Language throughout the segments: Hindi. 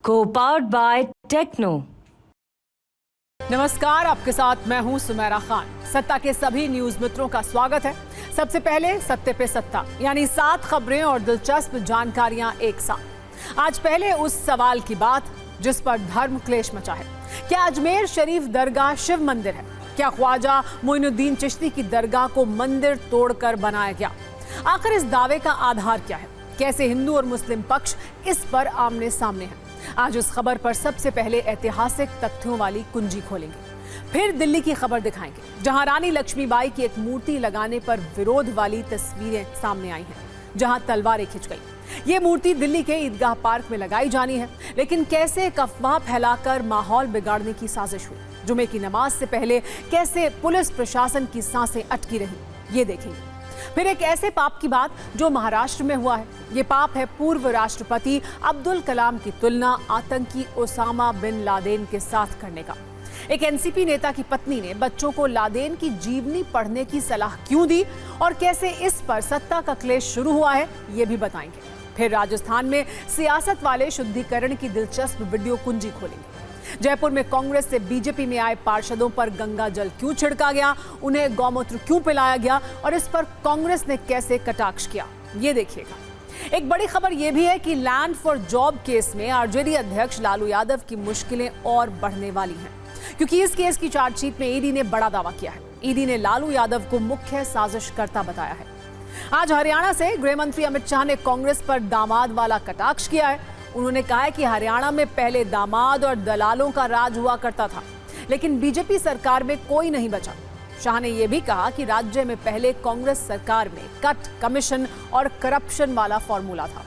Co-powered by Techno। नमस्कार, आपके साथ मैं हूं सुमेरा खान। सत्ता के सभी न्यूज मित्रों का स्वागत है। सबसे पहले सत्ते पे सत्ता, यानी 7 खबरें और दिलचस्प जानकारियां एक साथ। आज पहले उस सवाल की बात जिस पर धर्म क्लेश मचा है। क्या अजमेर शरीफ दरगाह शिव मंदिर है? क्या ख्वाजा मोइनुद्दीन चिश्ती की दरगाह को मंदिर तोड़कर बनाया गया? आखिर इस दावे का आधार क्या है? कैसे हिंदू और मुस्लिम पक्ष इस पर आमने सामने हैं? आज उस खबर पर सबसे पहले ऐतिहासिक तथ्यों वाली कुंजी खोलेंगे। फिर दिल्ली की खबर दिखाएंगे, जहां रानी लक्ष्मीबाई की एक मूर्ति लगाने पर विरोध वाली तस्वीरें सामने आई हैं, जहां तलवारें खिंच गई। ये मूर्ति दिल्ली के ईदगाह पार्क में लगाई जानी है, लेकिन कैसे एक अफवाह फैलाकर माहौल बिगाड़ने की साजिश हुई। जुमे की नमाज से पहले कैसे पुलिस प्रशासन की सांसें अटकी रही, ये देखेंगे। फिर एक ऐसे पाप की बात जो महाराष्ट्र में हुआ है। ये पाप है पूर्व राष्ट्रपति अब्दुल कलाम की तुलना आतंकी ओसामा बिन लादेन के साथ करने का। एक एनसीपी नेता की पत्नी ने बच्चों को लादेन की जीवनी पढ़ने की सलाह क्यों दी और कैसे इस पर सत्ता का क्लेश शुरू हुआ है, ये भी बताएंगे। फिर राजस्थान में सियासत वाले शुद्धिकरण की दिलचस्प वीडियो कुंजी खोलेंगे। जयपुर में कांग्रेस से बीजेपी में आए पार्षदों पर गंगा जल क्यों छिड़का गया, उन्हें गौमूत्र क्यों पिलाया गया और इस पर कांग्रेस ने कैसे कटाक्ष किया, ये देखिएगा। एक बड़ी खबर यह भी है कि लैंड फॉर जॉब केस में आरजेडी अध्यक्ष लालू यादव की मुश्किलें और बढ़ने वाली हैं, क्योंकि इस केस की चार्जशीट में ईडी ने बड़ा दावा किया है। ईडी ने लालू यादव को मुख्य साजिशकर्ता बताया है। आज हरियाणा से गृह मंत्री अमित शाह ने कांग्रेस पर दामाद वाला कटाक्ष किया है। उन्होंने कहा है कि हरियाणा में पहले दामाद और दलालों का राज हुआ करता था, लेकिन बीजेपी सरकार में कोई नहीं बचा। शाह ने यह भी कहा कि राज्य में पहले कांग्रेस सरकार में कट, कमीशन और करप्शन वाला फॉर्मूला था।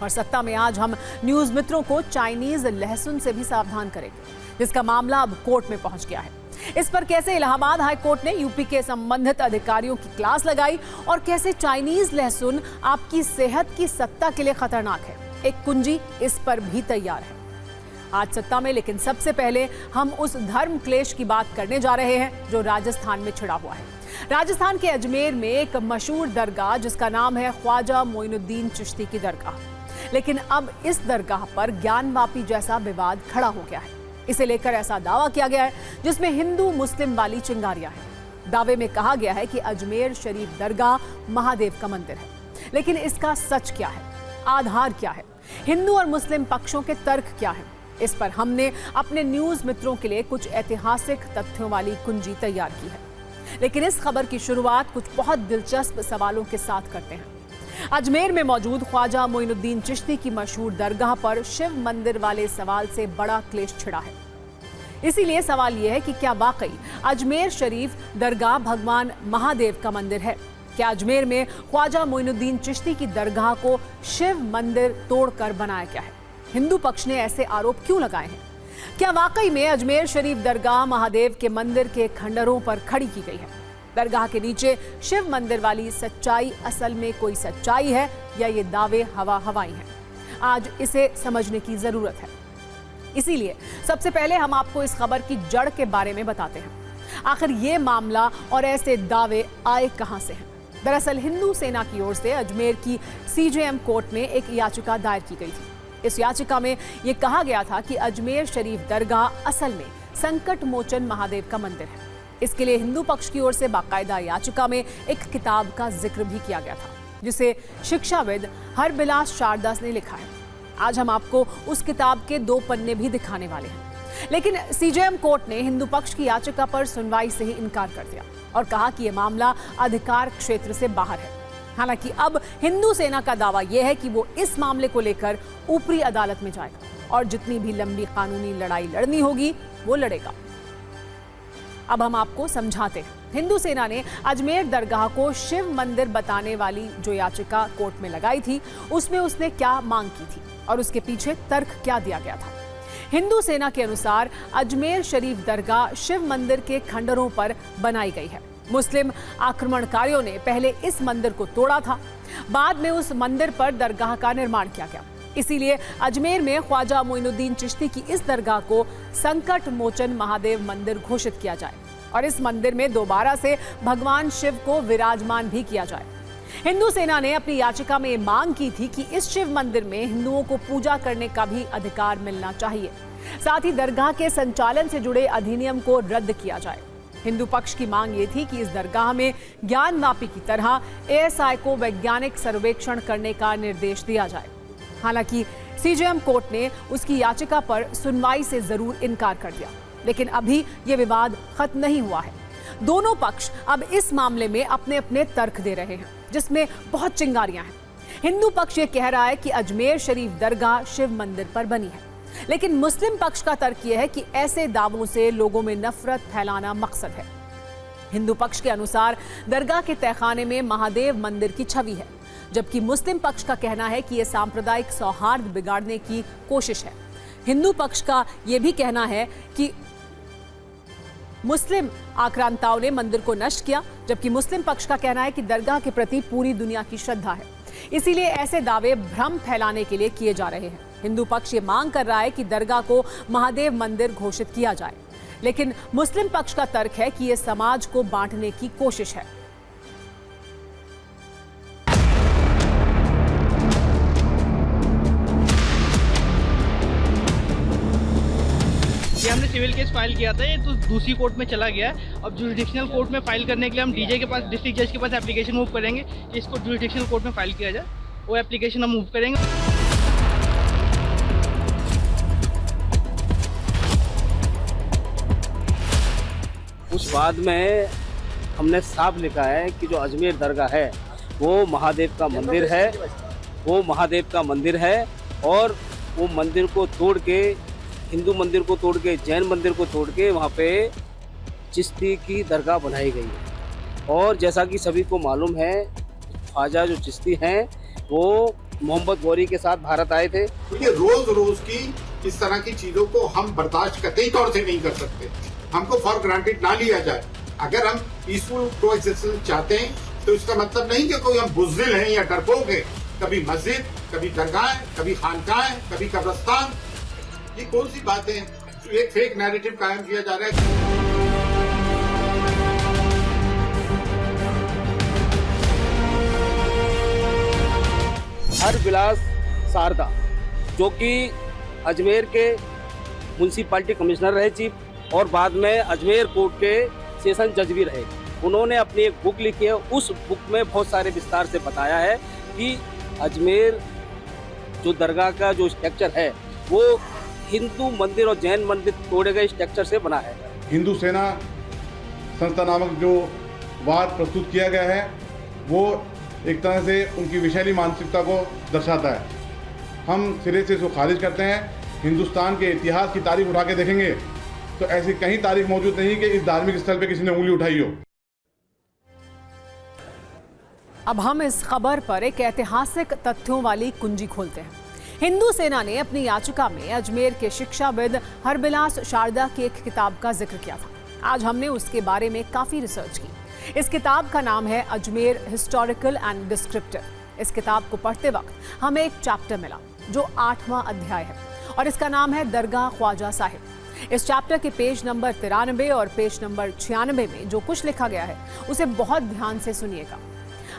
और सत्ता में आज हम न्यूज मित्रों को चाइनीज लहसुन से भी सावधान करेंगे, जिसका मामला अब कोर्ट में पहुंच गया है। इस पर कैसे इलाहाबाद हाई कोर्ट ने यूपी के संबंधित अधिकारियों की क्लास लगाई और कैसे चाइनीज लहसुन आपकी सेहत की सत्ता के लिए खतरनाक है, एक कुंजी इस पर भी तैयार है आज सत्ता में। लेकिन सबसे पहले हम उस धर्म क्लेश की बात करने जा रहे हैं जो राजस्थान में छिड़ा हुआ है। राजस्थान के अजमेर में एक मशहूर दरगाह जिसका नाम है ख्वाजा मोइनुद्दीन चिश्ती की दरगाह, लेकिन अब इस दरगाह पर ज्ञानवापी जैसा विवाद खड़ा हो गया है। इसे लेकर ऐसा दावा किया गया है जिसमें हिंदू मुस्लिम वाली चिंगारियां हैं। दावे में कहा गया है कि अजमेर शरीफ दरगाह महादेव का मंदिर है, लेकिन इसका सच क्या है, आधार क्या है, हिंदू और मुस्लिम पक्षों के तर्क क्या है, इस पर हमने अपने न्यूज मित्रों के लिए कुछ ऐतिहासिक तथ्यों वाली कुंजी तैयार की है। लेकिन इस खबर की शुरुआत कुछ बहुत दिलचस्प सवालों के साथ करते हैं। अजमेर में मौजूद ख्वाजा मोइनुद्दीन चिश्ती की मशहूर दरगाह पर शिव मंदिर वाले सवाल से बड़ा क्लेश छिड़ा है। इसीलिए सवाल यह है कि क्या वाकई अजमेर शरीफ दरगाह भगवान महादेव का मंदिर है? क्या अजमेर में ख्वाजा मोइनुद्दीन चिश्ती की दरगाह को शिव मंदिर तोड़कर बनाया गया है? हिंदू पक्ष ने ऐसे आरोप क्यों लगाए हैं? क्या वाकई में अजमेर शरीफ दरगाह महादेव के मंदिर के खंडरों पर खड़ी की गई है? दरगाह के नीचे शिव मंदिर वाली सच्चाई असल में कोई सच्चाई है या ये दावे हवाई हैं? आज इसे समझने की जरूरत है। इसीलिए सबसे पहले हम आपको इस खबर की जड़ के बारे में बताते हैं। आखिर ये मामला और ऐसे दावे आए कहां से हैं? दरअसल हिंदू सेना की ओर से अजमेर की सीजेएम कोर्ट में एक याचिका दायर की गई थी। इस याचिका में यह कहा गया था कि अजमेर शरीफ दरगाह असल में संकट मोचन महादेव का मंदिर है। इसके लिए हिंदू पक्ष की ओर से बाकायदा याचिका में एक किताब का जिक्र भी किया गया था, जिसे शिक्षाविद हरबिलास शारदास ने लिखा है। आज हम आपको उस किताब के 2 पन्ने भी दिखाने वाले हैं। लेकिन सीजेएम कोर्ट ने हिंदू पक्ष की याचिका पर सुनवाई से ही इनकार कर दिया और कहा कि यह मामला अधिकार क्षेत्र से बाहर है। हालांकि अब हिंदू सेना का दावा यह है कि वो इस मामले को लेकर ऊपरी अदालत में जाएगा और जितनी भी लंबी कानूनी लड़ाई लड़नी होगी वो लड़ेगा। अब हम आपको समझाते हैं। हिंदू सेना ने अजमेर दरगाह को शिव मंदिर बताने वाली जो याचिका कोर्ट में लगाई थी, उसमें उसने क्या मांग की थी और उसके पीछे तर्क क्या दिया गया था। हिंदू सेना के अनुसार अजमेर शरीफ दरगाह शिव मंदिर के खंडरों पर बनाई गई है। मुस्लिम आक्रमणकारियों ने पहले इस मंदिर को तोड़ा था, बाद में उस मंदिर पर दरगाह का निर्माण किया गया। इसीलिए अजमेर में ख्वाजा मोइनुद्दीन चिश्ती की इस दरगाह को संकट मोचन महादेव मंदिर घोषित किया जाए और इस मंदिर में दोबारा से भगवान शिव को विराजमान भी किया जाए। हिंदू सेना ने अपनी याचिका में मांग की थी कि इस शिव मंदिर में हिंदुओं को पूजा करने का भी अधिकार मिलना चाहिए। साथ ही दरगाह के संचालन से जुड़े अधिनियम को रद्द किया जाए। हिंदू पक्ष की मांग ये थी कि इस दरगाह में ज्ञानवापी की तरह एएसआई को वैज्ञानिक सर्वेक्षण करने का निर्देश दिया जाए। हालांकि सीजेएम कोर्ट ने उसकी याचिका पर सुनवाई से जरूर इनकार कर दिया, लेकिन अभी यह विवाद खत्म नहीं हुआ है। दोनों पक्ष अब इस मामले में अपने अपने तर्क दे रहे हैं, जिसमें बहुत चिंगारियां हैं। हिंदू पक्ष ये कह रहा है कि अजमेर शरीफ दरगाह शिव मंदिर पर बनी है, लेकिन मुस्लिम पक्ष का तर्क यह है कि ऐसे दावों से लोगों में नफरत फैलाना मकसद है। हिंदू पक्ष के अनुसार दरगाह के तहखाने में महादेव मंदिर की छवि है, जबकि मुस्लिम पक्ष का कहना है कि यह सांप्रदायिक सौहार्द बिगाड़ने की कोशिश है। हिंदू पक्ष का यह भी कहना है कि मुस्लिम आक्रांताओं ने मंदिर को नष्ट किया, जबकि मुस्लिम पक्ष का कहना है कि दरगाह के प्रति पूरी दुनिया की श्रद्धा है, इसीलिए ऐसे दावे भ्रम फैलाने के लिए किए जा रहे हैं। हिंदू पक्ष ये मांग कर रहा है कि दरगाह को महादेव मंदिर घोषित किया जाए, लेकिन मुस्लिम पक्ष का तर्क है कि यह समाज को बांटने की कोशिश है। ये हमने सिविल केस फाइल किया था, ये तो दूसरी कोर्ट में चला गया है। अब जुडिशनल कोर्ट में फाइल करने के लिए हम डीजे के पास, डिस्ट्रिक्ट जज के पास एप्लीकेशन मूव करेंगे कि इसको जुडिशनल कोर्ट में फाइल किया जाए। वो एप्लीकेशन हम मूव करेंगे। उस बाद में हमने साफ लिखा है कि जो अजमेर दरगाह है वो महादेव का मंदिर है, वो महादेव का मंदिर है और वो मंदिर को तोड़ के, हिंदू मंदिर को तोड़ के, जैन मंदिर को तोड़ के वहाँ पे चिश्ती की दरगाह बनाई गई है। और जैसा कि सभी को मालूम है, ख्वाजा जो चिश्ती हैं वो मोहम्मद गौरी के साथ भारत आए थे। ये रोज की इस तरह की चीजों को हम बर्दाश्त कतई तौर से नहीं कर सकते। हमको फॉर ग्रांटेड ना लिया जाए। अगर हम पीसफुल कोएग्जिस्टेंस चाहते हैं तो इसका मतलब नहीं कि कोई हम बुज़दिल हैं या डरपोक हैं। कभी मस्जिद, कभी दरगाह, कभी खानकाह, कभी कब्रिस्तान, ये कौन सी बात है? एक फेक नैरेटिव कायम किया जा रहा है। हरबिलास शारदा जो कि अजमेर के म्युनिसिपैलिटी कमिश्नर रहे चीफ और बाद में अजमेर कोर्ट के सेशन जज भी रहे, उन्होंने अपनी एक बुक लिखी है। उस बुक में बहुत सारे विस्तार से बताया है कि अजमेर जो दरगाह का जो स्ट्रक्चर है वो हिंदू मंदिर और जैन मंदिर तोड़े गए स्ट्रक्चर से बना है। हिंदू सेना संस्था नामक जो वाद प्रस्तुत किया गया है वो एक तरह से उनकी विषैली मानसिकता को दर्शाता है। हम सिरे से इसको खारिज करते हैं। हिंदुस्तान के इतिहास की तारीख उठा के देखेंगे तो ऐसी कहीं तारीख मौजूद नहीं कि इस धार्मिक स्थल पे किसी ने उंगली उठाई हो। अब हम इस खबर पर एक ऐतिहासिक तथ्यों वाली कुंजी खोलते हैं। हिंदू सेना ने अपनी याचिका में अजमेर के शिक्षाविद हरबिलास शारदा की एक किताब का जिक्र किया था। आज हमने उसके बारे में काफी रिसर्च की। इस किताब का नाम है अजमेर हिस्टोरिकल एंड डिस्क्रिप्टिव। इस किताब को पढ़ते वक्त हमें एक चैप्टर मिला जो 8वां अध्याय है और इसका नाम है दरगाह ख्वाजा साहिब। इस चैप्टर के पेज नंबर 93 और पेज नंबर 96 में जो कुछ लिखा गया है उसे बहुत ध्यान से सुनिएगा।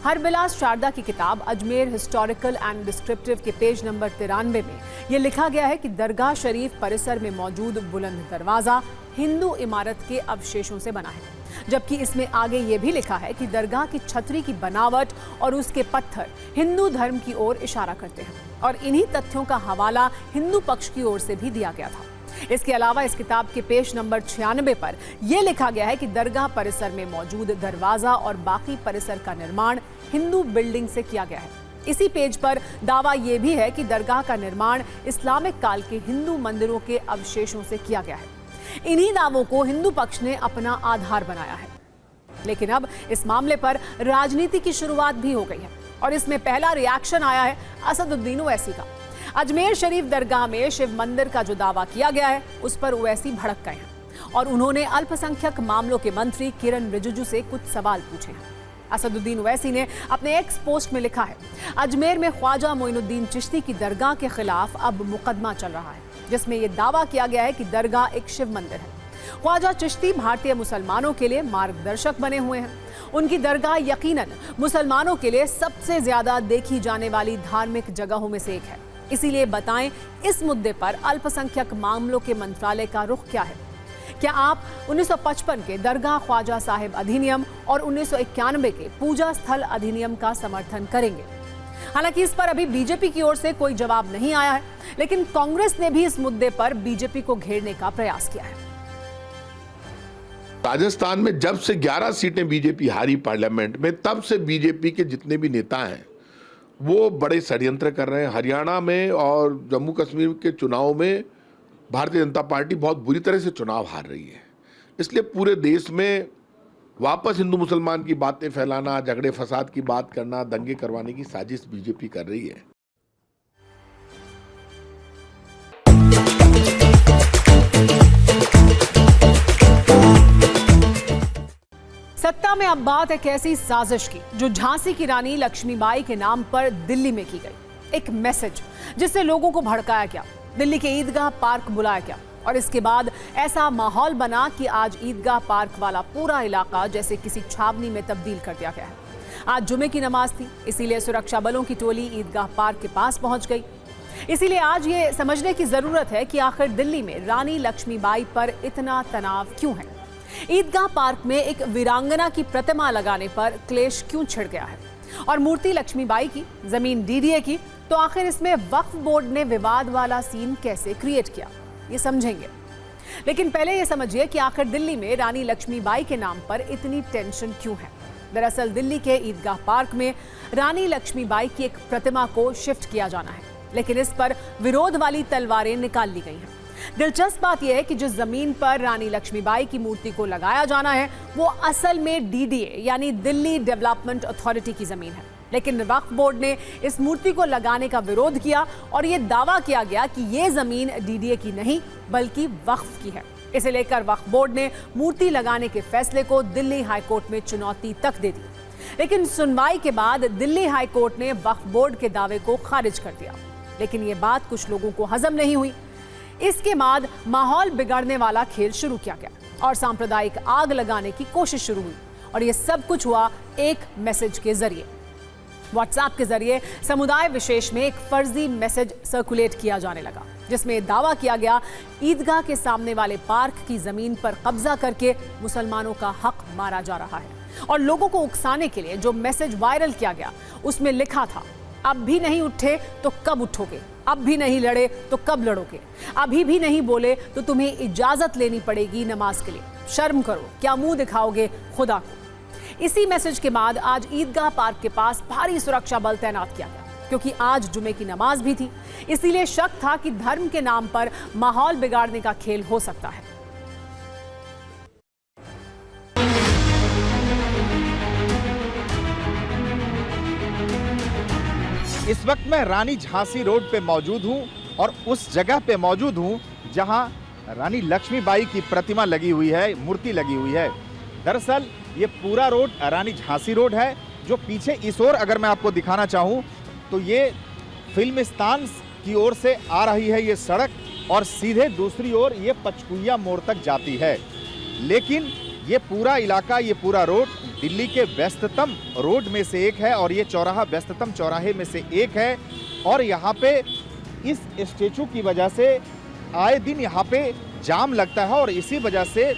हरबिलास शारदा की किताब अजमेर हिस्टोरिकल एंड डिस्क्रिप्टिव के पेज नंबर 93 में यह लिखा गया है कि दरगाह शरीफ परिसर में मौजूद बुलंद दरवाजा हिंदू इमारत के अवशेषों से बना है, जबकि इसमें आगे ये भी लिखा है कि दरगाह की छतरी की बनावट और उसके पत्थर हिंदू धर्म की ओर इशारा करते हैं और इन्हीं तथ्यों का हवाला हिंदू पक्ष की ओर से भी दिया गया था। इसके अलावा इस किताब के पेज नंबर 96 पर यह लिखा गया है कि दरगाह परिसर में मौजूद दरवाजा और बाकी परिसर का निर्माण हिंदू बिल्डिंग से किया गया है। इसी पेज पर दावा यह भी है कि दरगाह का निर्माण इस्लामिक काल के हिंदू मंदिरों के अवशेषों से किया गया है। इन्हीं दावों को हिंदू पक्ष ने अपना आधार बनाया है, लेकिन अब इस मामले पर राजनीति की शुरुआत भी हो गई है और इसमें पहला रिएक्शन आया है असदुद्दीन ओवैसी का। अजमेर शरीफ दरगाह में शिव मंदिर का जो दावा किया गया है उस पर ओवैसी भड़क गए हैं और उन्होंने अल्पसंख्यक मामलों के मंत्री किरण रिजिजू से कुछ सवाल पूछे हैं। असदुद्दीन ओवैसी ने अपने एक्स पोस्ट में लिखा है, अजमेर में ख्वाजा मोइनुद्दीन चिश्ती की दरगाह के खिलाफ अब मुकदमा चल रहा है, जिसमें यह दावा किया गया है कि दरगाह एक शिव मंदिर है। ख्वाजा चिश्ती भारतीय मुसलमानों के लिए मार्गदर्शक बने हुए हैं। उनकी दरगाह यकीनन मुसलमानों के लिए सबसे ज्यादा देखी जाने वाली धार्मिक जगहों में से एक है। इसीलिए बताएं, इस मुद्दे पर अल्पसंख्यक मामलों के मंत्रालय का रुख क्या है? क्या आप 1955 के दरगाह ख्वाजा साहिब अधिनियम और 1991 के पूजा स्थल अधिनियम का समर्थन करेंगे? हालांकि इस पर अभी बीजेपी की ओर से कोई जवाब नहीं आया है, लेकिन कांग्रेस ने भी इस मुद्दे पर बीजेपी को घेरने का प्रयास किया है। राजस्थान में जब से 11 सीटें बीजेपी हारी पार्लियामेंट में, तब से बीजेपी के जितने भी नेता हैं वो बड़े षड्यंत्र कर रहे हैं। हरियाणा में और जम्मू कश्मीर के चुनाव में भारतीय जनता पार्टी बहुत बुरी तरह से चुनाव हार रही है। इसलिए पूरे देश में वापस हिंदू मुसलमान की बातें फैलाना, झगड़े फसाद की बात करना, दंगे करवाने की साजिश बीजेपी कर रही है। सत्ता में अब बात एक ऐसी साजिश की जो झांसी की रानी लक्ष्मीबाई के नाम पर दिल्ली में की गई। एक मैसेज जिससे लोगों को भड़काया गया, दिल्ली के ईदगाह पार्क बुलाया गया और इसके बाद ऐसा माहौल बना कि आज ईदगाह पार्क वाला पूरा इलाका जैसे किसी छावनी में तब्दील कर दिया गया है। आज जुमे की नमाज थी, इसीलिए सुरक्षा बलों की टोली ईदगाह पार्क के पास पहुंच गई। इसीलिए आज ये समझने की जरूरत है कि आखिर दिल्ली में रानी लक्ष्मीबाई पर इतना तनाव क्यों है। ईदगाह पार्क में एक वीरांगना की प्रतिमा लगाने पर क्लेश क्यों छिड़ गया है, और मूर्ति लक्ष्मीबाई की, जमीन डीडीए की, तो आखिर इसमें वक्फ बोर्ड ने विवाद वाला सीन कैसे क्रिएट किया, ये समझेंगे। लेकिन पहले ये समझिए कि आखिर दिल्ली में रानी लक्ष्मीबाई के नाम पर इतनी टेंशन क्यों है। दरअसल दिल्ली के ईदगाह पार्क में रानी लक्ष्मीबाई की एक प्रतिमा को शिफ्ट किया जाना है, लेकिन इस पर विरोध वाली तलवारें निकाल ली गई हैं। दिलचस्प बात यह है कि जिस जमीन पर रानी लक्ष्मीबाई की मूर्ति को लगाया जाना है वो असल में डीडीए यानी दिल्ली डेवलपमेंट अथॉरिटी की जमीन है, लेकिन वक्फ बोर्ड ने इस मूर्ति को लगाने का विरोध किया और ये दावा किया गया कि ये जमीन डीडीए की नहीं बल्कि वक्फ की है। इसे लेकर वक्फ बोर्ड ने मूर्ति लगाने के फैसले को दिल्ली हाईकोर्ट में चुनौती तक दे दी, लेकिन सुनवाई के बाद दिल्ली हाईकोर्ट ने वक्फ बोर्ड के दावे को खारिज कर दिया। लेकिन ये बात कुछ लोगों को हजम नहीं हुई। इसके बाद माहौल बिगड़ने वाला खेल शुरू किया गया और सांप्रदायिक आग लगाने की कोशिश शुरू हुई, और ये सब कुछ हुआ एक मैसेज के जरिए। व्हाट्सएप के जरिए समुदाय विशेष में एक फर्जी मैसेज सर्कुलेट किया जाने लगा, जिसमें दावा किया गया ईदगाह के सामने वाले पार्क की जमीन पर कब्जा करके मुसलमानों का हक मारा जा रहा है। और लोगों को उकसाने के लिए जो मैसेज वायरल किया गया उसमें लिखा था, अब भी नहीं उठे तो कब उठोगे, अब भी नहीं लड़े तो कब लड़ोगे, अभी भी नहीं बोले तो तुम्हें इजाजत लेनी पड़ेगी नमाज के लिए, शर्म करो, क्या मुंह दिखाओगे खुदा को। इसी मैसेज के बाद आज ईदगाह पार्क के पास भारी सुरक्षा बल तैनात किया गया, क्योंकि आज जुमे की नमाज भी थी। इसीलिए शक था कि धर्म के नाम पर माहौल बिगाड़ने का खेल हो सकता है। इस वक्त मैं रानी झांसी रोड पे मौजूद हूं और उस जगह पे मौजूद हूं जहां रानी लक्ष्मीबाई की प्रतिमा लगी हुई है, मूर्ति लगी हुई है। दरअसल ये पूरा रोड रानी झांसी रोड है, जो पीछे इस ओर अगर मैं आपको दिखाना चाहूं तो ये फिल्मिस्तान की ओर से आ रही है ये सड़क, और सीधे दूसरी ओर ये पचकुइया मोड़ तक जाती है। लेकिन ये पूरा इलाका, ये पूरा रोड दिल्ली के व्यस्ततम रोड में से एक है और ये चौराहा व्यस्ततम चौराहे में से एक है। और यहाँ पे इस स्टेचू की वजह से आए दिन यहाँ पे जाम लगता है, और इसी वजह से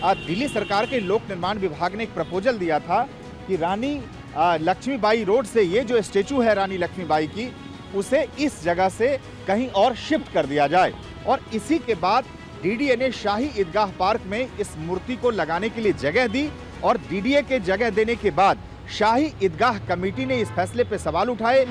दिल्ली सरकार के लोक निर्माण विभाग ने एक प्रपोजल दिया था कि रानी लक्ष्मीबाई रोड से ये जो स्टेचू है रानी लक्ष्मीबाई की, उसे इस जगह से कहीं और शिफ्ट कर दिया जाए। और इसी के बाद डीडीए ने शाही ईदगाह पार्क में इस मूर्ति को लगाने के लिए जगह दी, और डीडीए के जगह देने के बाद शाही ईदगाह कमेटी ने इस फैसले पर सवाल उठाए।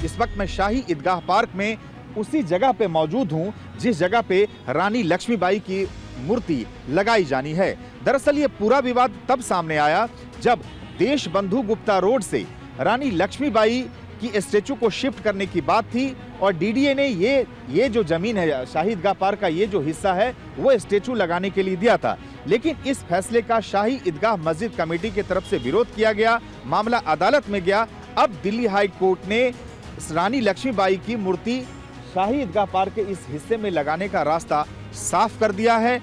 इस वक्त मैं शाही ईदगाह पार्क में उसी जगह पे मौजूद हूं जिस जगह पे रानी लक्ष्मीबाई की मूर्ति लगाई जानी है। दरअसल ये पूरा विवाद तब सामने आया जब देश बंधु गुप्ता रोड से रानी लक्ष्मीबाई की स्टेचू को शिफ्ट करने की बात थी, और डीडीए ने ये जो जमीन है शाही ईदगाह पार्क का, ये जो हिस्सा है वो स्टेचू लगाने के लिए दिया था। लेकिन इस फैसले का शाही ईदगाह मस्जिद कमेटी की तरफ से विरोध किया गया, मामला अदालत में गया। अब दिल्ली हाई कोर्ट ने रानी लक्ष्मीबाई की मूर्ति शाही ईदगाह पार्क के इस हिस्से में लगाने का रास्ता साफ कर दिया है।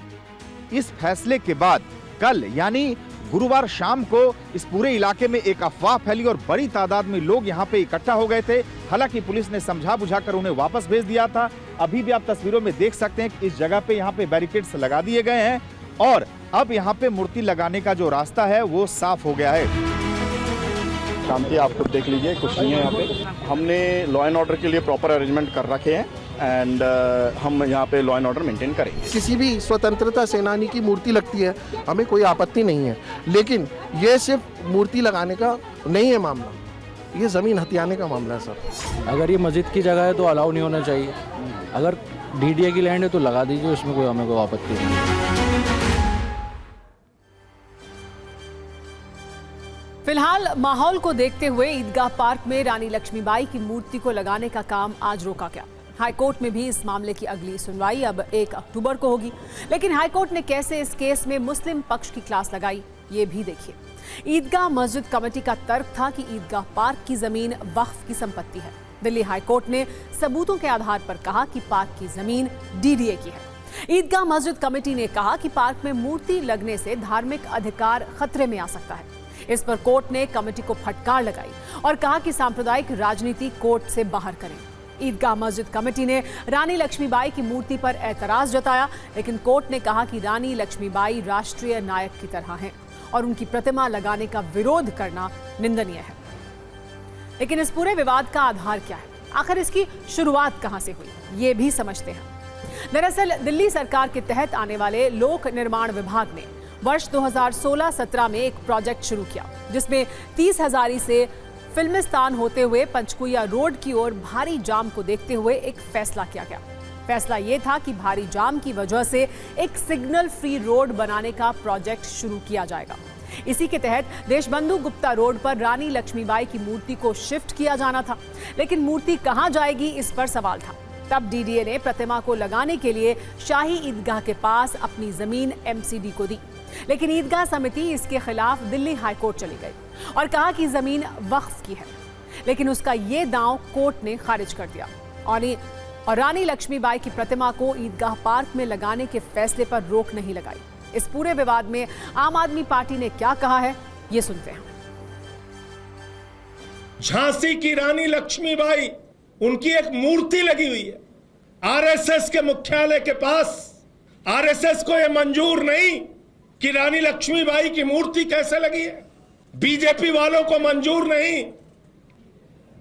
इस फैसले के बाद कल यानी गुरुवार शाम को इस पूरे इलाके में एक अफवाह फैली और बड़ी तादाद में लोग यहाँ पे इकट्ठा हो गए थे। हालांकि पुलिस ने समझा बुझाकर उन्हें वापस भेज दिया था। अभी भी आप तस्वीरों में देख सकते हैं कि इस जगह पे यहाँ पे बैरिकेड्स लगा दिए गए हैं और अब यहाँ पे मूर्ति लगाने का जो रास्ता है वो साफ हो गया है। शांति आप खुद देख लीजिए, कुछ नहीं है यहाँ पे। हमने लॉ एंड ऑर्डर के लिए प्रॉपर अरेंजमेंट कर रखे हैं एंड हम यहाँ पे लॉ एंड ऑर्डर मेंटेन करेंगे। किसी भी स्वतंत्रता सेनानी की मूर्ति लगती है, हमें कोई आपत्ति नहीं है, लेकिन ये सिर्फ मूर्ति लगाने का नहीं है मामला, ये ज़मीन हथियाने का मामला है सर। अगर ये मस्जिद की जगह है तो अलाउ नहीं होना चाहिए, अगर डीडीए की लैंड है तो लगा दीजिए, उसमें कोई हमें कोई आपत्ति नहीं है। फिलहाल माहौल को देखते हुए ईदगाह पार्क में रानी लक्ष्मीबाई की मूर्ति को लगाने का काम आज रोका गया। हाईकोर्ट में भी इस मामले की अगली सुनवाई अब 1 अक्टूबर को होगी, लेकिन हाईकोर्ट ने कैसे इस केस में मुस्लिम पक्ष की क्लास लगाई, ये भी देखिए। ईदगाह मस्जिद कमेटी का तर्क था कि ईदगाह पार्क की जमीन वक्फ की संपत्ति है। दिल्ली हाईकोर्ट ने सबूतों के आधार पर कहा कि पार्क की जमीन डीडीए की है। ईदगाह मस्जिद कमेटी ने कहा कि पार्क में मूर्ति लगने से धार्मिक अधिकार खतरे में आ सकता है। इस पर कोर्ट ने कमेटी को फटकार लगाई और कहा कि सांप्रदायिक राजनीति कोर्ट से बाहर करें। ईदगाह मस्जिद कमेटी ने रानी लक्ष्मीबाई की मूर्ति पर एतराज जताया, लेकिन कोर्ट ने कहा कि रानी लक्ष्मीबाई राष्ट्रीय नायक की तरह हैं और उनकी प्रतिमा लगाने का विरोध करना निंदनीय है। लेकिन इस पूरे विवाद का आधार क्या है? आखिर इसकी शुरुआत कहां से हुई, ये भी समझते हैं। दरअसल दिल्ली सरकार के तहत आने वाले लोक निर्माण विभाग ने वर्ष 2016-17 में एक प्रोजेक्ट शुरू किया, जिसमें 30 हजारी से फिल्मिस्तान होते हुए पंचकुइया रोड की ओर भारी जाम को देखते हुए एक फैसला किया गया। फैसला ये था कि भारी जाम की वजह से एक सिग्नल फ्री रोड बनाने का प्रोजेक्ट शुरू किया जाएगा। इसी के तहत देशबंधु गुप्ता रोड पर रानी लक्ष्मीबाई की मूर्ति को शिफ्ट किया जाना था, लेकिन मूर्ति कहां जाएगी इस पर सवाल था। तब डीडीए ने प्रतिमा को लगाने के लिए शाही ईदगाह के पास अपनी जमीन एमसीडी को दी, लेकिन ईदगाह समिति इसके खिलाफ दिल्ली हाईकोर्ट चली गई और कहा कि जमीन वक्फ की है, लेकिन उसका ये दांव कोर्ट ने खारिज कर दिया और रानी लक्ष्मीबाई की प्रतिमा को ईदगाह पार्क में लगाने के फैसले पर रोक नहीं लगाई। इस पूरे विवाद में आम आदमी पार्टी ने क्या कहा है, ये सुनते हैं। झांसी की रानी लक्ष्मीबाई, उनकी एक मूर्ति लगी हुई है आरएसएस के मुख्यालय के पास। आरएसएस को यह मंजूर नहीं कि रानी लक्ष्मीबाई की मूर्ति कैसे लगी है, बीजेपी वालों को मंजूर नहीं।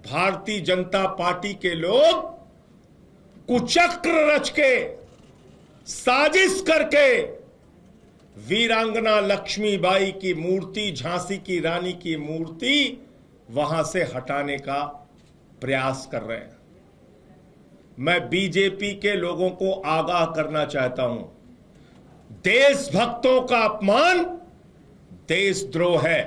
भारतीय जनता पार्टी के लोग कुचक्र रच के, साजिश करके वीरांगना लक्ष्मीबाई की मूर्ति, झांसी की रानी की मूर्ति वहां से हटाने का प्रयास कर रहे हैं। मैं बीजेपी के लोगों को आगाह करना चाहता हूं, देशभक्तों का अपमान देशद्रोह है।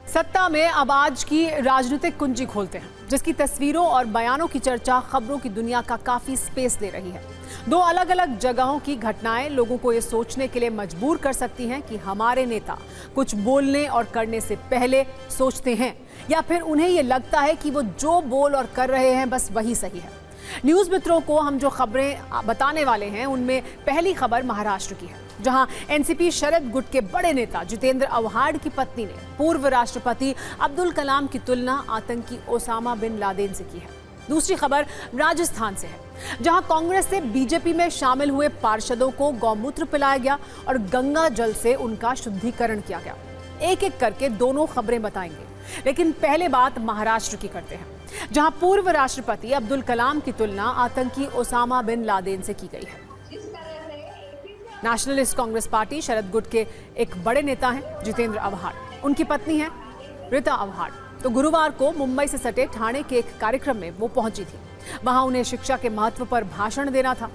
सत्ता में अब आज की राजनीतिक कुंजी खोलते हैं, जिसकी तस्वीरों और बयानों की चर्चा खबरों की दुनिया का काफी स्पेस ले रही है। दो अलग अलग जगहों की घटनाएं लोगों को ये सोचने के लिए मजबूर कर सकती हैं कि हमारे नेता कुछ बोलने और करने से पहले सोचते हैं, या फिर उन्हें ये लगता है कि वो जो बोल और कर रहे हैं बस वही सही है। न्यूज मित्रों को हम जो खबरें बताने वाले हैं, उनमें पहली खबर महाराष्ट्र की है, जहां एनसीपी शरद गुट के बड़े नेता जितेंद्र आव्हाड की पत्नी ने पूर्व राष्ट्रपति अब्दुल कलाम की तुलना आतंकी ओसामा बिन लादेन से की है। दूसरी खबर राजस्थान से है, जहां कांग्रेस से बीजेपी में शामिल हुए पार्षदों को गौमूत्र पिलाया गया और गंगा जल से उनका शुद्धिकरण किया गया। एक एक करके दोनों खबरें बताएंगे, लेकिन पहले बात महाराष्ट्र की करते हैं, जहां पूर्व राष्ट्रपति अब्दुल कलाम की तुलना आतंकी ओसामा बिन लादेन से की गई है। नेशनलिस्ट कांग्रेस पार्टी शरद गुट के एक बड़े नेता हैं जितेंद्र आव्हाड, उनकी पत्नी है रीता आव्हाड। तो गुरुवार को मुंबई से सटे ठाणे के एक कार्यक्रम में वो पहुंची थी। वहां उन्हें शिक्षा के महत्व पर भाषण देना था।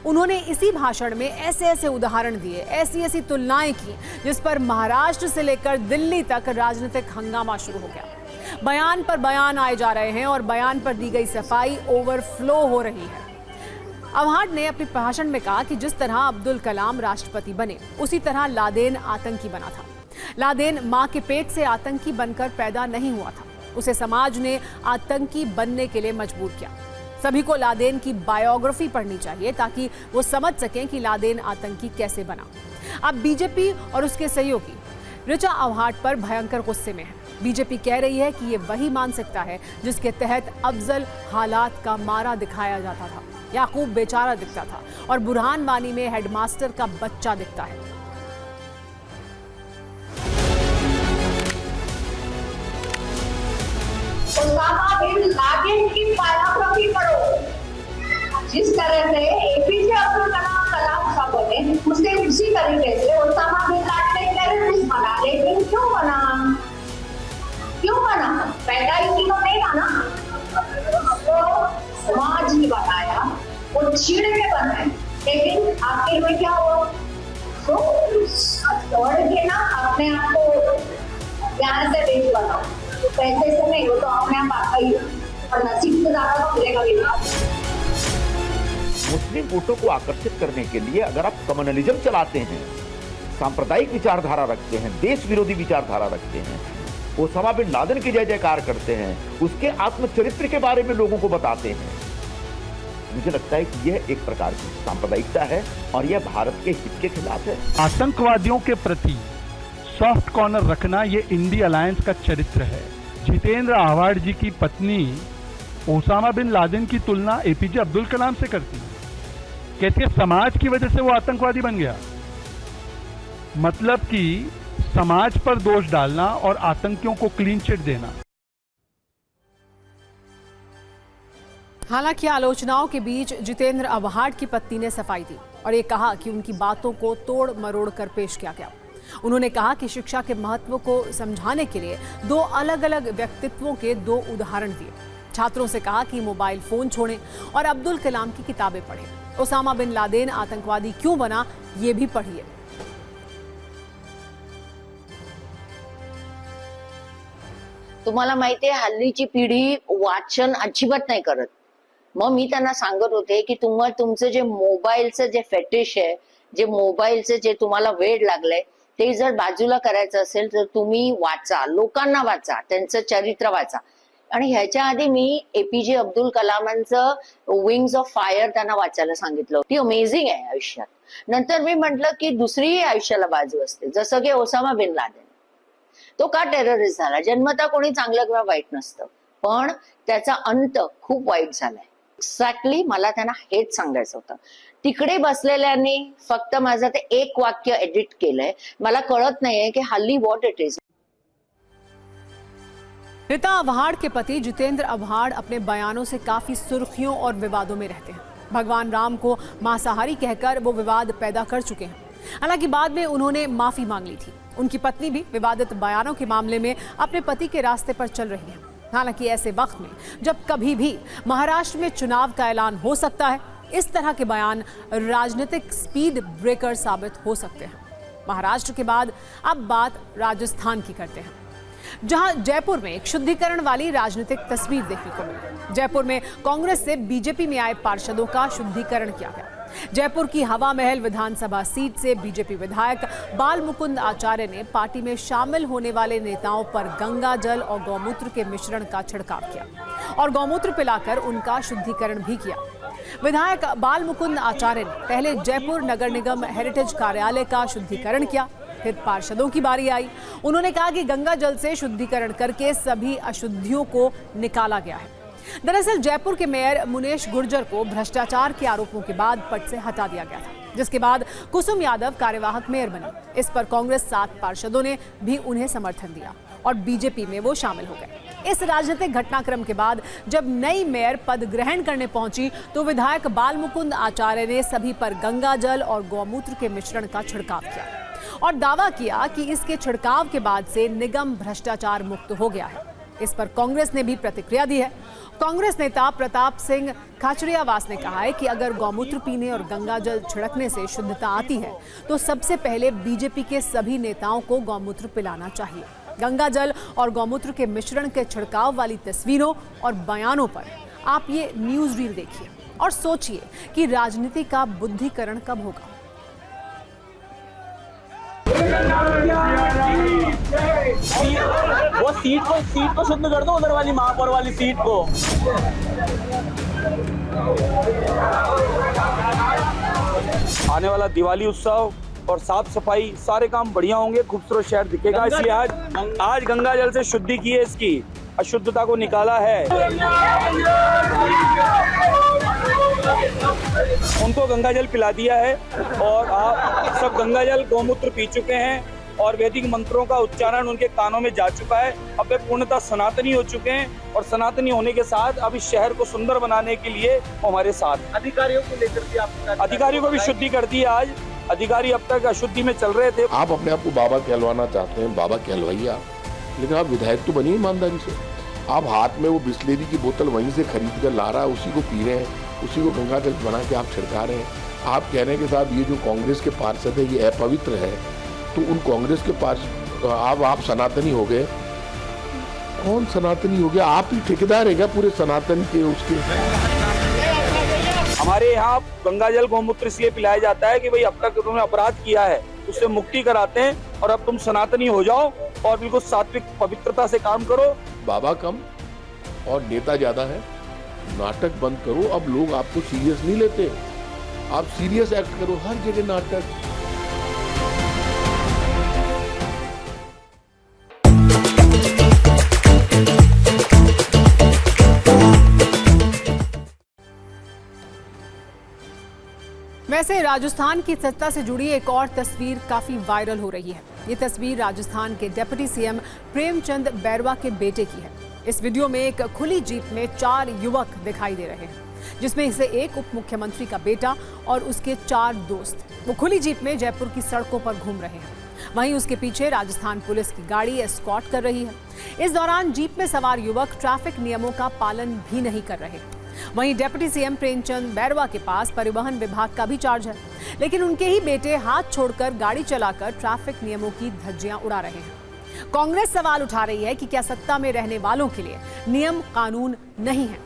उन्होंने इसी भाषण में ऐसे ऐसे उदाहरण दिए, ऐसी ऐसी तुलनाएं की, जिस पर महाराष्ट्र से लेकर दिल्ली तक राजनीतिक हंगामा शुरू हो गया। बयान पर बयान आए जा रहे हैं और बयान पर दी गई सफाई ओवरफ्लो हो रही है। आव्हाड ने अपने भाषण में कहा कि जिस तरह अब्दुल कलाम राष्ट्रपति बने, उसी तरह लादेन आतंकी बना था। लादेन मां के पेट से आतंकी बनकर पैदा नहीं हुआ था। उसे समाज ने आतंकी बनने के लिए मजबूर किया। सभी को लादेन की बायोग्राफी पढ़नी चाहिए ताकि वो समझ सकें कि लादेन आतंकी कैसे बना। अब बीजेपी और उसके सहयोगी ऋचा अवहाड पर भयंकर गुस्से में है। बीजेपी कह रही है कि ये वही मानसिकता है जिसके तहत अफजल हालात का मारा दिखाया जाता था, याकूब बेचारा दिखता था और बुरहान वानी में हेडमास्टर का बच्चा दिखता है। ओसामा बिन लादेन की बायोग्राफी पढ़ो। जिस तरह से एपीजे अब्दुल कलाम साहब बने, उसने उसी तरीके से ओसामा बिन लादेन टेररिस्ट बना। लेकिन क्यों बना? पैदा ही तो नहीं था ना, वो समाज ही बनाया, वो छीड़ के बनाए। लेकिन आखिर में क्या हुआ? तो दौड़ के ना अपने आप को ज्ञान से देश बनाओ, तो पैसे से नहीं, वो तो अपने आप आता ही, और नसीब से ज्यादा तो मिलेगा भी नहीं। मुस्लिम वोटों को आकर्षित करने के लिए अगर आप कम्युनलिज्म चलाते हैं, सांप्रदायिक विचारधारा रखते हैं, देश विरोधी विचारधारा रखते हैं, ओसामा बिन लादेन की जय जयकार करते हैं, उसके आत्मचरित्र के बारे में लोगों को बताते हैं, मुझे लगता है कि यह एक प्रकार की सांप्रदायिकता है और यह भारत के हित के खिलाफ है। आतंकवादियों के प्रति सॉफ्ट कॉर्नर रखना ये इंडी अलायंस का चरित्र है। जितेंद्र आव्हाड जी की पत्नी ओसामा बिन लादेन की तुलना एपीजे अब्दुल कलाम से करती है, कहती है समाज की वजह से वो आतंकवादी बन गया। मतलब कि समाज पर दोष डालना और आतंकियों को क्लीन चिट देना। हालांकि आलोचनाओं के बीच जितेंद्र आव्हाड की पत्नी ने सफाई दी और ये कहा कि उनकी बातों को तोड़ मरोड़ कर पेश किया गया। उन्होंने कहा कि शिक्षा के महत्व को समझाने के लिए दो अलग अलग व्यक्तित्वों के दो उदाहरण दिए। छात्रों से कहा कि मोबाइल फोन छोड़ें और अब्दुल कलाम की किताबें पढ़ें। ओसामा बिन लादेन आतंकवादी क्यों बना, ये भी पढ़िए। तुम्हाला माहिती आहे, हल्लीची पिढी वाचन अजिबात नाही करत। मग मी त्यांना सांगत होते की तुम्हाला तुमचं जे मोबाईलचं जे फेटिश आहे, जे मोबाईलचं जे तुम्हाला वेड लागलंय, ते जर बाजूला करायचं असेल तर तुम्ही वाचा, लोकांना वाचा, त्यांचं चरित्र वाचा। आणि ह्याच्या आधी मी एपीजे अब्दुल कलामांचं विंग्स ऑफ फायर त्यांना वाचायला सांगितलं। ती अमेझिंग आहे आयुष्यात। नंतर मी म्हटलं की दुसरीही आयुष्याला बाजू असते, जसं की ओसामा बिन लादेन, तो का टेररिस्ट झाला? जन्मता कोणी चांगलं किंवा वाईट नसतं, पण त्याचा अंत खूप वाईट झालाय। एक्झॅक्टली मला त्यांना हेच सांगायचं होतं। तिकडे बसलेल्याने फक्त माझं ते एक वाक्य एडिट केलंय। मला कळत नाहीये की हल्ली what it is. Richa Awhad के पति जितेंद्र आव्हाड अपने बयानों से काफी सुर्खियों और विवादों में रहते हैं। भगवान राम को मांसाहारी कहकर वो विवाद पैदा कर चुके हैं। हालांकि बाद में उन्होंने माफी मांग ली थी। उनकी पत्नी भी विवादित बयानों के मामले में अपने पति के रास्ते पर चल रही है। हालांकि ऐसे वक्त में जब कभी भी महाराष्ट्र में चुनाव का ऐलान हो सकता है, इस तरह के बयान राजनीतिक स्पीड ब्रेकर साबित हो सकते हैं। महाराष्ट्र के बाद अब बात राजस्थान की करते हैं, जहां जयपुर में एक शुद्धिकरण वाली राजनीतिक तस्वीर देखने को मिली। जयपुर में कांग्रेस से बीजेपी में आए पार्षदों का शुद्धिकरण किया गया। जयपुर की हवा महल विधानसभा सीट से बीजेपी विधायक बाल मुकुंद आचार्य ने पार्टी में शामिल होने वाले नेताओं पर गंगा जल और गौमूत्र के मिश्रण का छिड़काव किया और गौमूत्र पिलाकर उनका शुद्धिकरण भी किया। विधायक बाल मुकुंद आचार्य ने पहले जयपुर नगर निगम हेरिटेज कार्यालय का शुद्धिकरण किया, फिर पार्षदों की बारी आई। उन्होंने कहा कि गंगा जल से शुद्धिकरण करके सभी अशुद्धियों को निकाला गया है। दरअसल जयपुर के मेयर मुनेश गुर्जर को भ्रष्टाचार के आरोपों के बाद पद से हटा दिया गया था, जिसके बाद कुसुम यादव कार्यवाहक मेयर बनी। इस पर कांग्रेस 7 पार्षदों ने भी उन्हें समर्थन दिया और बीजेपी में वो शामिल हो गए। इस राजनीतिक घटनाक्रम के बाद जब नई मेयर पद ग्रहण करने पहुंची तो विधायक बाल मुकुंद आचार्य ने सभी पर गंगा जल और गौमूत्र के मिश्रण का छिड़काव किया और दावा किया कि इसके छिड़काव के बाद से निगम भ्रष्टाचार मुक्त हो गया है। इस पर कांग्रेस ने भी प्रतिक्रिया दी है। कांग्रेस नेता प्रताप सिंह खाचरियावास ने कहा है कि अगर गौमूत्र पीने और गंगा जल छिड़कने से शुद्धता आती है तो सबसे पहले बीजेपी के सभी नेताओं को गौमूत्र पिलाना चाहिए। गंगा जल और गौमूत्र के मिश्रण के छिड़काव वाली तस्वीरों और बयानों पर आप ये न्यूज रील देखिए और सोचिए कि राजनीति का बुद्धिकरण कब होगा। वो सीट को शुद्ध कर दो, उधर वाली महापौर वाली सीट को। आने वाला दिवाली उत्सव और साफ सफाई सारे काम बढ़िया होंगे, खूबसूरत शहर दिखेगा। इसलिए आज गंगा जल से शुद्धि की है, इसकी अशुद्धता को निकाला है। उनको गंगा जल पिला दिया है और आप सब गंगा जल गौमूत्र पी चुके हैं और वैदिक मंत्रों का उच्चारण उनके कानों में जा चुका है। अब वे पूर्णतः सनातनी हो चुके हैं और सनातनी होने के साथ अब इस शहर को सुंदर बनाने के लिए वो हमारे साथ। अधिकारियों को लेकर भी आप अधिकारियों को भी शुद्धि कर दी आज। अधिकारी अब तक अशुद्धि में चल रहे थे। आप अपने आप को बाबा कहलवाना चाहते हैं, बाबा कहलवाइए आप, लेकिन आप विधायक तो बनिए ईमानदारी से। आप हाथ में वो बिस्लेरी की बोतल वहीं से खरीद कर ला रहा है, उसी को पी रहे हैं, उसी को गंगा जल बना के आप छिड़का रहे हैं। आप कहने के साथ ये जो कांग्रेस के पार्षद है ये अपवित्र है, तो उन कांग्रेस के पार्षद आप सनातनी हो गए। कौन सनातनी हो गया? आप ही ठेकेदार है क्या पूरे सनातन के उसके? हमारे यहाँ गंगा जल गौमूत्र इसलिए पिलाया जाता है कि भाई अब तक तुमने अपराध किया है, उससे मुक्ति कराते हैं और अब तुम सनातनी हो जाओ और बिल्कुल सात्विक पवित्रता से काम करो। बाबा कम और नेता ज्यादा है, नाटक बंद करो। अब लोग आपको सीरियस नहीं लेते, आप सीरियस एक्ट करो, हर जगह नाटक। वैसे राजस्थान की सत्ता से जुड़ी एक और तस्वीर काफी वायरल हो रही है। ये तस्वीर राजस्थान के डिप्टी सीएम प्रेमचंद बैरवा के बेटे की है। इस वीडियो में एक खुली जीप में 4 युवक दिखाई दे रहे हैं, जिसमें से एक उप मुख्यमंत्री का बेटा और उसके 4 दोस्त। वो खुली जीप में जयपुर की सड़कों पर घूम रहे हैं। वहीं उसके पीछे राजस्थान पुलिस की गाड़ी एस्कॉर्ट कर रही है। इस दौरान जीप में सवार युवक ट्रैफिक नियमों का पालन भी नहीं कर रहे। वहीं डिप्टी सीएम प्रेमचंद बैरवा के पास परिवहन विभाग का भी चार्ज है, लेकिन उनके ही बेटे हाथ छोड़कर गाड़ी चलाकर ट्रैफिक नियमों की धज्जियां उड़ा रहे हैं। कांग्रेस सवाल उठा रही है कि क्या सत्ता में रहने वालों के लिए नियम कानून नहीं है,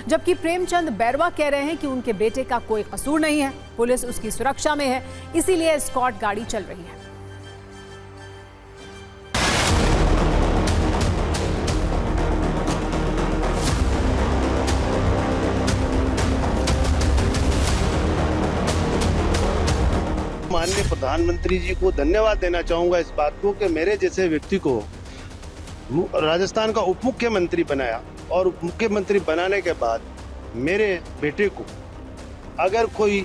जबकि प्रेमचंद बैरवा कह रहे हैं कि उनके बेटे का कोई कसूर नहीं है, पुलिस उसकी सुरक्षा में है, इसीलिए एस्कॉर्ट गाड़ी चल रही है। माननीय प्रधानमंत्री जी को धन्यवाद देना चाहूंगा इस बात को कि मेरे जैसे व्यक्ति को राजस्थान का उप मुख्यमंत्री बनाया और उप मुख्यमंत्री बनाने के बाद मेरे बेटे को अगर कोई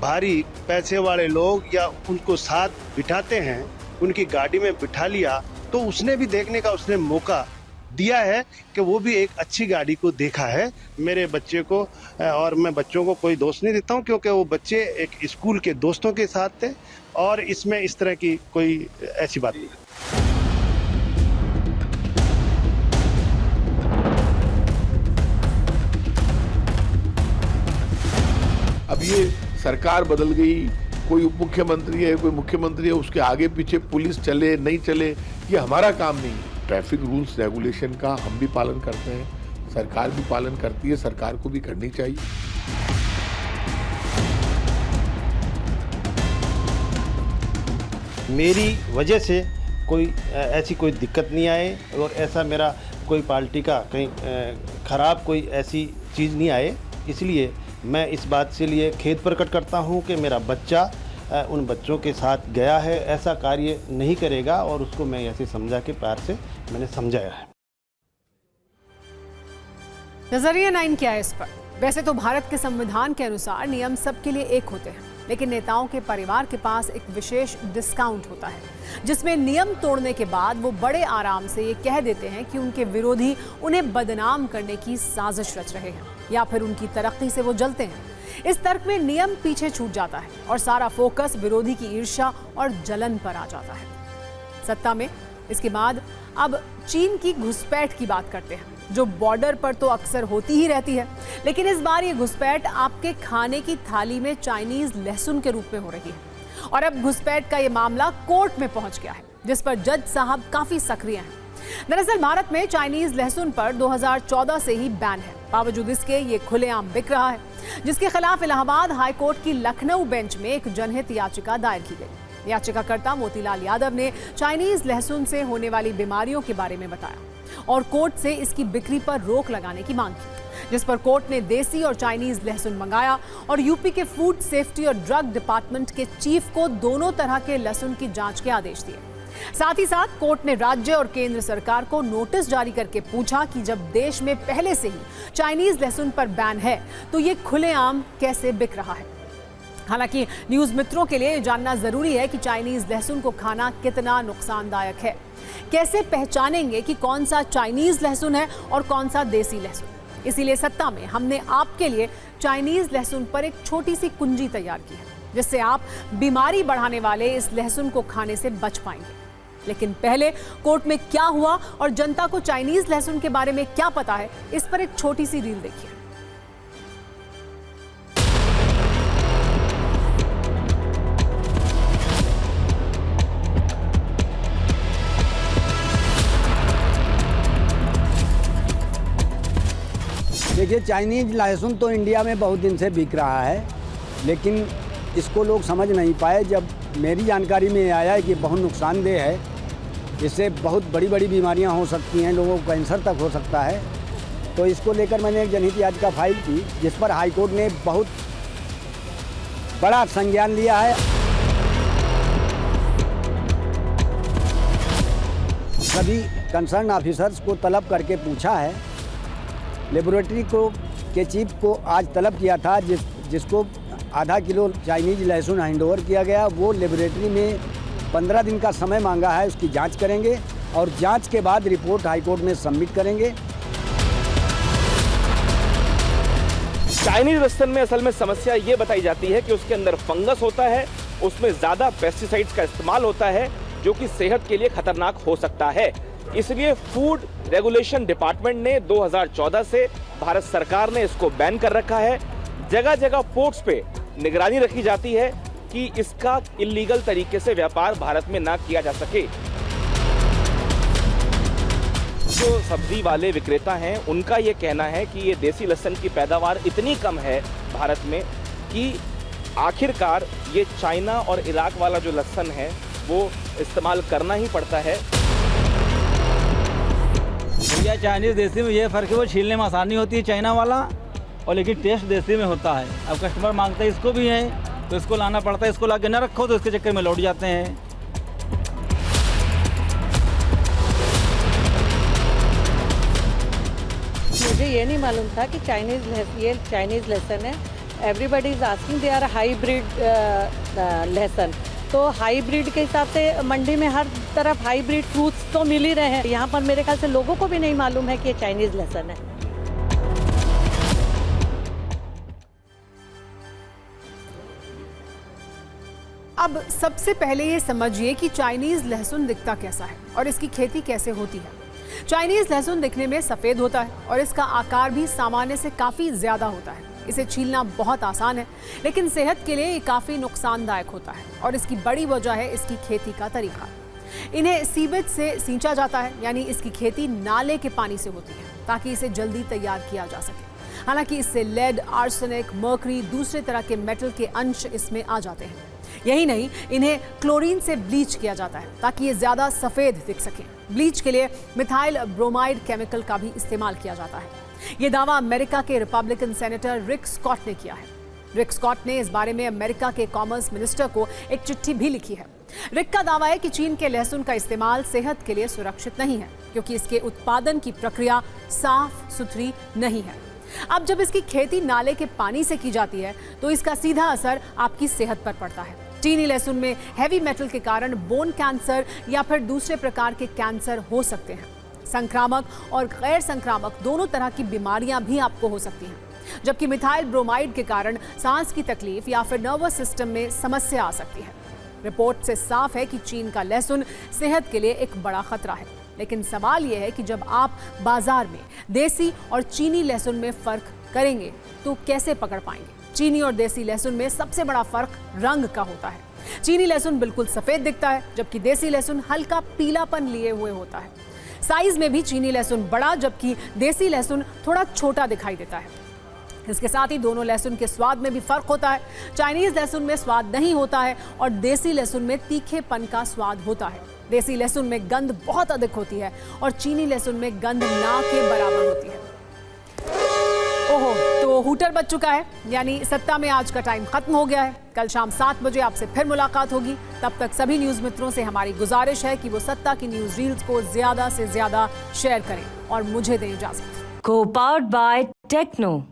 भारी पैसे वाले लोग या उनको साथ बिठाते हैं, उनकी गाड़ी में बिठा लिया, तो उसने भी देखने का उसने मौका दिया है कि वो भी एक अच्छी गाड़ी को देखा है मेरे बच्चे को। और मैं बच्चों को कोई दोष नहीं देता हूँ, क्योंकि वो बच्चे एक स्कूल के दोस्तों के साथ थे और इसमें इस तरह की कोई ऐसी बात नहीं। अब ये सरकार बदल गई, कोई उप मुख्यमंत्री है, कोई मुख्यमंत्री है, उसके आगे पीछे पुलिस चले नहीं चले, ये हमारा काम नहीं है। ट्रैफिक रूल्स रेगुलेशन का हम भी पालन करते हैं, सरकार भी पालन करती है, सरकार को भी करनी चाहिए। मेरी वजह से कोई ऐसी कोई दिक्कत नहीं आए और ऐसा मेरा कोई पार्टी का कहीं खराब कोई ऐसी चीज़ नहीं आए, इसलिए मैं इस बात से लिए खेद प्रकट करता हूं कि मेरा बच्चा उन बच्चों के साथ गया है, ऐसा कार्य नहीं करेगा और उसको मैं ऐसे समझा के प्यार से मैंने समझाया है। नजरिया 9 क्या है इस पर? वैसे तो भारत के संविधान के अनुसार नियम सबके लिए एक होते हैं, लेकिन नेताओं के परिवार के पास एक विशेष डिस्काउंट होता है, जिसमें नियम तोड़ने के बाद वो बड़े आराम से ये कह देते हैं कि उनके विरोधी उन्हें बदनाम करने की साजिश रच रहे हैं या फिर उनकी तरक्की से वो जलते हैं। इस तर्क में नियम पीछे छूट जाता है और सारा फोकस विरोधी की ईर्ष्या और जलन पर आ जाता है। सत्ता में इसके बाद अब चीन की घुसपैठ की बात करते हैं, जो बॉर्डर पर तो अक्सर होती ही रहती है, लेकिन इस बार ये घुसपैठ आपके खाने की थाली में चाइनीज लहसुन के रूप में हो रही है। और अब घुसपैठ का ये मामला कोर्ट में पहुंच गया है, जिस पर जज साहब काफी सक्रिय हैं। दरअसल भारत में चाइनीज लहसुन पर 2014 से ही बैन है, बावजूद इसके ये खुलेआम बिक रहा है, जिसके खिलाफ इलाहाबाद हाईकोर्ट की लखनऊ बेंच में एक जनहित याचिका दायर की गई। याचिकाकर्ता मोतीलाल यादव ने चाइनीज लहसुन से होने वाली बीमारियों के बारे में बताया और कोर्ट से इसकी बिक्री पर रोक लगाने की मांग की, जिस पर कोर्ट ने देसी और चाइनीज लहसुन मंगाया और यूपी के फूड सेफ्टी और ड्रग डिपार्टमेंट के चीफ को दोनों तरह के लहसुन की जांच के आदेश दिए। साथ ही साथ कोर्ट ने राज्य और केंद्र सरकार को नोटिस जारी करके पूछा कि जब देश में पहले से ही चाइनीज लहसुन पर बैन है तो ये खुलेआम कैसे बिक रहा है। हालांकि न्यूज मित्रों के लिए जानना जरूरी है कि चाइनीज लहसुन को खाना कितना नुकसानदायक है। कैसे पहचानेंगे कि कौन सा चाइनीज लहसुन है और कौन सा देसी लहसुन। इसीलिए सत्ता में हमने आपके लिए चाइनीज लहसुन पर एक छोटी सी कुंजी तैयार की है, जिससे आप बीमारी बढ़ाने वाले इस लहसुन को खाने से बच पाएंगे। लेकिन पहले कोर्ट में क्या हुआ और जनता को चाइनीज लहसुन के बारे में क्या पता है, इस पर एक छोटी सी रील देखिए। देखिए, चाइनीज लहसुन तो इंडिया में बहुत दिन से बिक रहा है, लेकिन इसको लोग समझ नहीं पाए। जब मेरी जानकारी में आया है कि बहुत नुकसानदेह है, इससे बहुत बड़ी बड़ी बीमारियां हो सकती हैं, लोगों को कैंसर तक हो सकता है, तो इसको लेकर मैंने एक जनहित याचिका फाइल की, जिस पर हाईकोर्ट ने बहुत बड़ा संज्ञान लिया है। सभी कंसर्न ऑफिसर्स को तलब करके पूछा है। लेबोरेटरी के चीफ को आज तलब किया था, जिसको आधा किलो चाइनीज लहसुन हैंडओवर किया गया। वो लेबोरेटरी में 15 दिन का समय मांगा है, उसकी जांच करेंगे और जांच के बाद रिपोर्ट हाईकोर्ट में सबमिट करेंगे। चाइनीज लहसुन में असल में समस्या ये बताई जाती है कि उसके अंदर फंगस होता है, उसमें ज़्यादा पेस्टिसाइड्स का इस्तेमाल होता है, जो कि सेहत के लिए खतरनाक हो सकता है। इसलिए फूड रेगुलेशन डिपार्टमेंट ने 2014 से भारत सरकार ने इसको बैन कर रखा है। जगह जगह पोर्ट्स पे निगरानी रखी जाती है कि इसका इलीगल तरीके से व्यापार भारत में ना किया जा सके। जो सब्जी वाले विक्रेता हैं, उनका ये कहना है कि ये देसी लहसुन की पैदावार इतनी कम है भारत में कि आखिरकार ये चाइना और इराक वाला जो लहसुन है वो इस्तेमाल करना ही पड़ता है। भैया, चाइनीज देसी में ये फ़र्क है, वो छीलने में आसानी होती है चाइना वाला, और लेकिन टेस्ट देसी में होता है। अब कस्टमर मांगते हैं इसको भी है तो इसको लाना पड़ता है, इसको ला के ना रखो तो इसके चक्कर में लौट जाते हैं। मुझे ये नहीं मालूम था कि ये चाइनीज लहसुन है। Everybody is asking they are hybrid लहसुन, तो हाईब्रिड के हिसाब से मंडी में हर तरफ हाईब्रिड फ्रूट्स तो मिल ही रहे हैं। यहाँ पर मेरे ख्याल से लोगों को भी नहीं मालूम है कि ये चाइनीज लहसुन है। अब सबसे पहले ये समझिए कि चाइनीज लहसुन दिखता कैसा है और इसकी खेती कैसे होती है। चाइनीज लहसुन दिखने में सफ़ेद होता है और इसका आकार भी सामान्य से काफ़ी ज़्यादा होता है। इसे छीलना बहुत आसान है, लेकिन सेहत के लिए ये काफ़ी नुकसानदायक होता है और इसकी बड़ी वजह है इसकी खेती का तरीका। इन्हें सीवेज से सींचा जाता है, यानी इसकी खेती नाले के पानी से होती है ताकि इसे जल्दी तैयार किया जा सके। हालांकि इससे लेड, आर्सेनिक, मर्करी, दूसरे तरह के मेटल के अंश इसमें आ जाते हैं। यही नहीं, इन्हें क्लोरीन से ब्लीच किया जाता है ताकि ये ज़्यादा सफ़ेद दिख सके। ब्लीच के लिए मिथाइल ब्रोमाइड केमिकल का भी इस्तेमाल किया जाता है। ये दावा अमेरिका के रिपब्लिकन सेनेटर रिक स्कॉट ने किया है। रिक स्कॉट ने इस बारे में अमेरिका के कॉमर्स मिनिस्टर को एक चिट्ठी भी लिखी है। रिक का दावा है कि चीन के लहसुन का इस्तेमाल सेहत के लिए सुरक्षित नहीं है, क्योंकि इसके उत्पादन की प्रक्रिया साफ सुथरी नहीं है। अब जब इसकी खेती नाले के पानी से की जाती है तो इसका सीधा असर आपकी सेहत पर पड़ता है। चीनी लहसुन में हैवी मेटल के कारण बोन कैंसर या फिर दूसरे प्रकार के कैंसर हो सकते हैं। संक्रामक और गैर संक्रामक दोनों तरह की बीमारियां भी आपको हो सकती हैं, जबकि मिथाइल ब्रोमाइड के कारण सांस की तकलीफ या फिर नर्वस सिस्टम में समस्या आ सकती है। रिपोर्ट से साफ है कि चीन का लहसुन सेहत के लिए एक बड़ा खतरा है। लेकिन सवाल यह है कि जब आप बाजार में देसी और चीनी लहसुन में फर्क करेंगे तो कैसे पकड़ पाएंगे। चीनी और देसी लहसुन में सबसे बड़ा फर्क रंग का होता है। चीनी लहसुन बिल्कुल सफेद दिखता है, जबकि देसी लहसुन हल्का पीलापन लिए हुए होता है। साइज में भी चीनी लहसुन बड़ा, जबकि देसी लहसुन थोड़ा छोटा दिखाई देता है। इसके साथ ही दोनों लहसुन के स्वाद में भी फर्क होता है। चाइनीज लहसुन में स्वाद नहीं होता है और देसी लहसुन में तीखेपन का स्वाद होता है। देसी लहसुन में गंध बहुत अधिक होती है और चीनी लहसुन में गंध ना के बराबर होती है। ओहो, तो हूटर बज चुका है, यानी सत्ता में आज का टाइम खत्म हो गया है। कल शाम 7 बजे आपसे फिर मुलाकात होगी। तब तक सभी न्यूज मित्रों से हमारी गुजारिश है कि वो सत्ता की न्यूज रील्स को ज्यादा से ज्यादा शेयर करें और मुझे दें इजाजत। Co-powered by Techno.